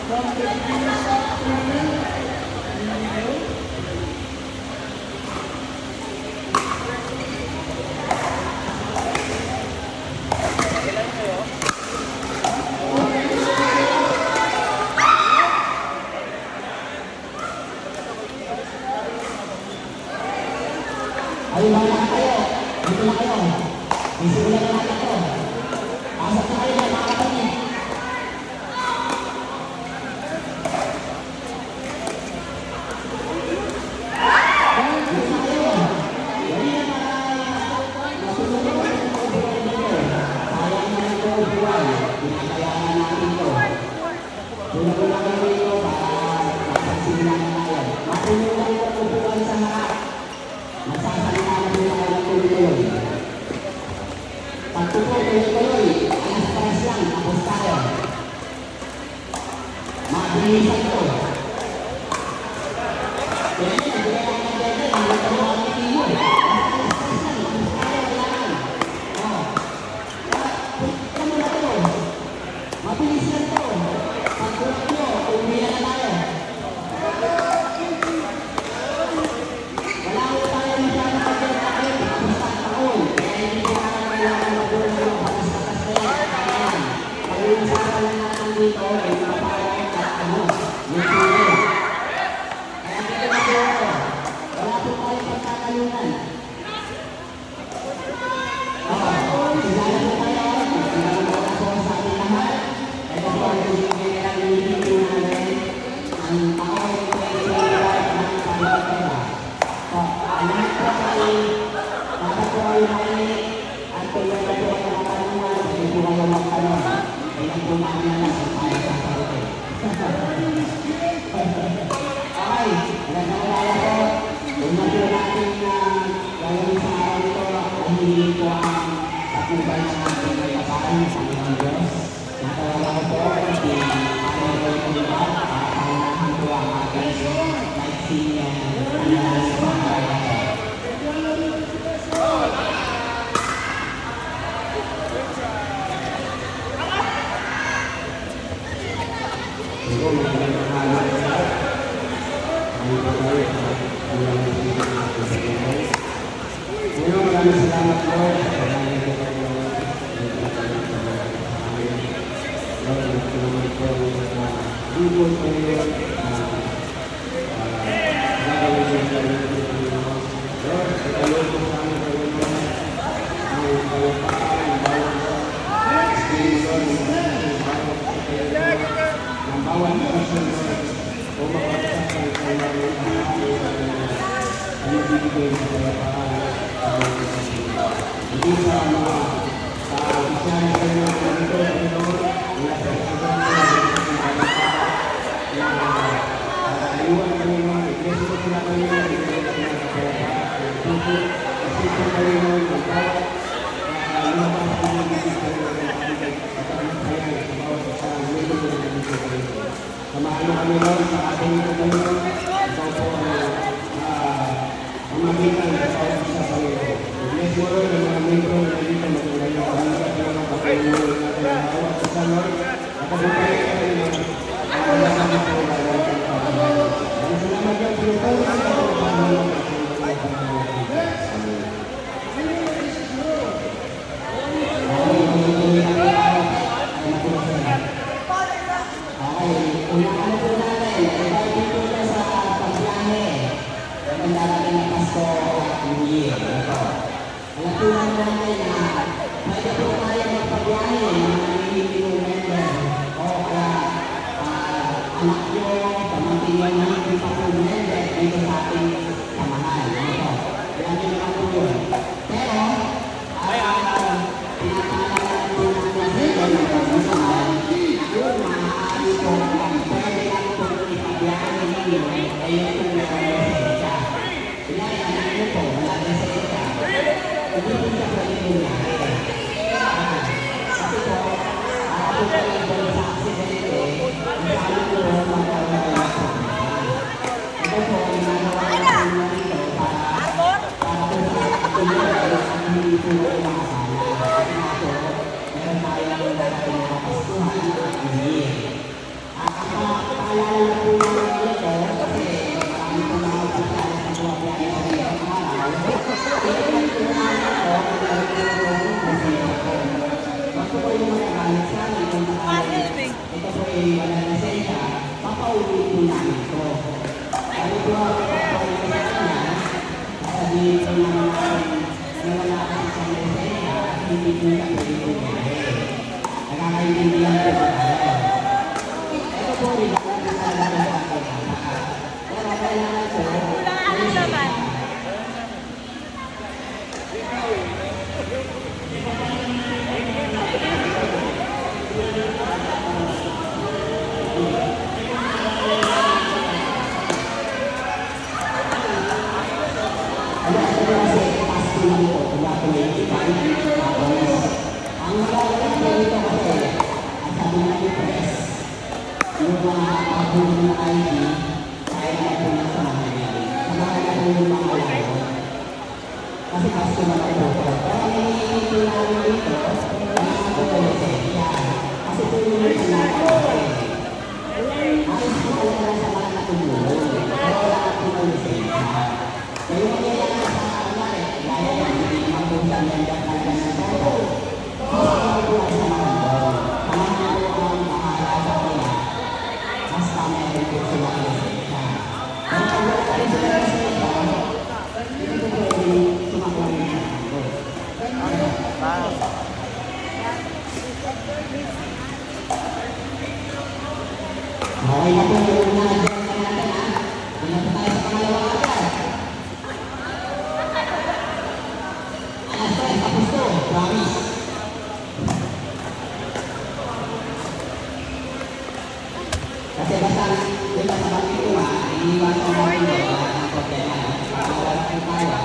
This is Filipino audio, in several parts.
Ayun lang na kayo. Dito na kayo. Isimulan na natin ito. Pasok na kayo mga kapatid. ulitin namin ito. Sabi ko, kapag sa kanya, sasabihin ko naman natin na wala kang isang lisensya, hindi ko na pwede bumili. Nakakaintindihan ko ba tayo? Ito po rin ako na talaga sa akin. Pero kailangan ko, kasi gusto na ito. Kaya nangyayin namin dito, kailangan ko ng lisensya. Kasi tulungan na natin. Ayos ko talaga sa mga natulungan. Kaya wala ako ng lisensya. Kaya nangyayari sa kamay, gaya yan, hindi mapunta yan dyan talaga ng todo. Sasakay ko ay sa mga doon. Kamahan ko ang mahalaga nila. Basta meron ko sila ng lisensya. Kaya kung wala ka rin sila ng lisensya, hindi ko pwede sumakuha ng lisensya. Okay na po yung mga dyan natin ha. Hindi na po tayo sa pangalawa agad. Alas 3, tapos to. Promise. Kasi basta yung nasa bakit ko ha, iniiwasan natin yun ang problema. Pagkawala po tayo.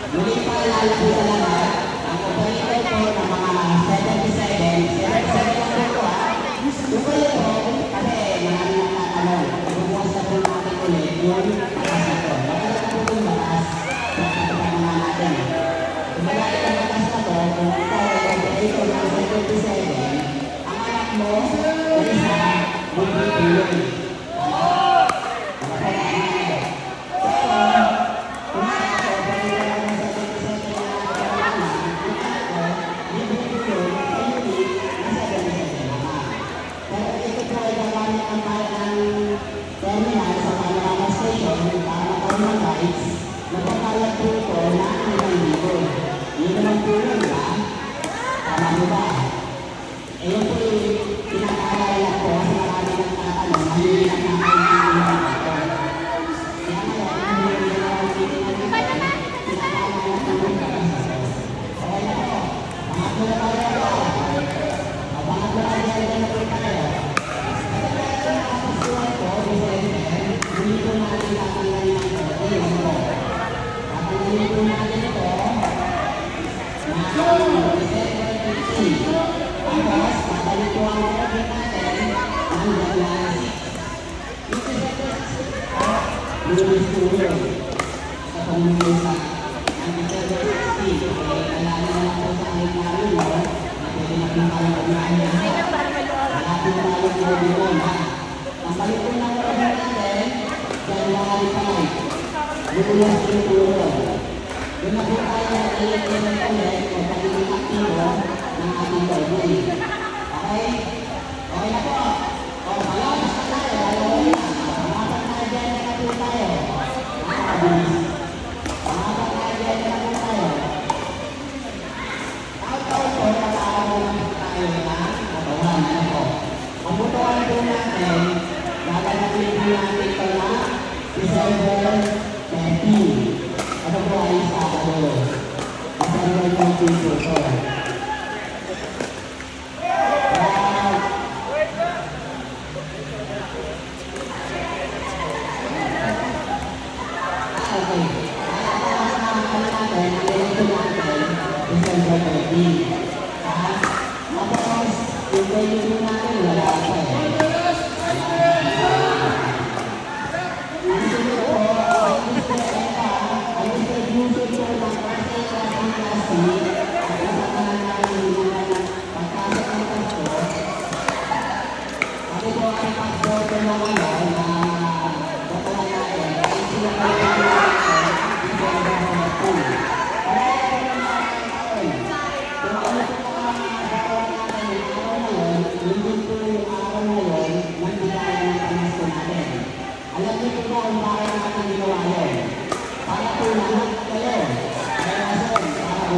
Muli pa alala po sa lahat, ang operator po ng mga 77 lang po ito ha. Yung kayo po, kasi marami nagtatanong, bubukas na po natin ulit yung batas na to. Batas na po yung batas, pagkakita naman natin. Kung malaki ang batas na to, kung ito ay operator ng 77, ang anak mo, yung isa, bubulong.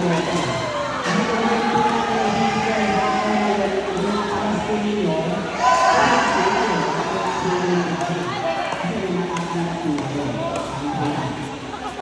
natin.